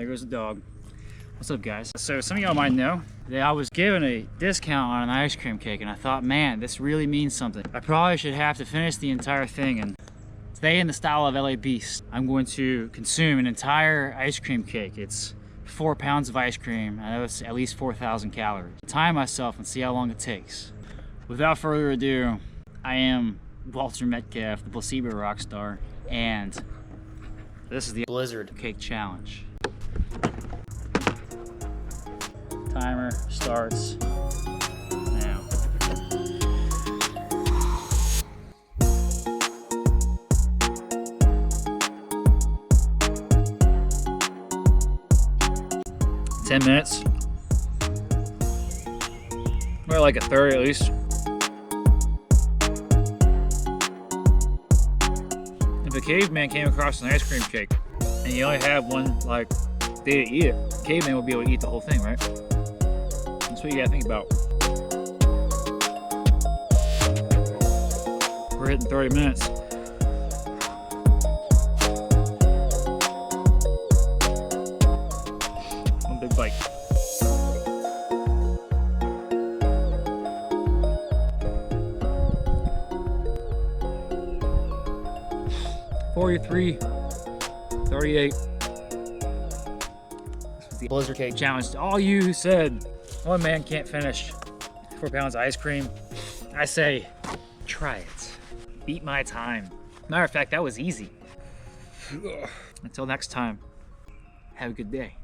There goes the dog. What's up, guys? So some of y'all might know that I was given a discount on an ice cream cake, and I thought, man, this really means something. I probably should have to finish the entire thing, and today, in the style of LA Beast, I'm going to consume an entire ice cream cake. It's 4 pounds of ice cream. I know it's at least 4,000 calories. Time myself and see how long it takes. Without further ado, I am Walter Metcalf, the placebo rock star, and this is the Blizzard Cake Challenge. Timer starts now. $10 minutes. Or like a third at least. If a caveman came across an ice cream cake and you only have one like day to eat it, the caveman would be able to eat the whole thing, right? That's what you gotta think about. We're hitting 30 minutes. One big bite. $43, $38. The Blizzard Cake Challenge. To all you who said one man can't finish 4 pounds of ice cream, I say try it. Beat my time. Matter of fact, that was easy. Until next time, have a good day.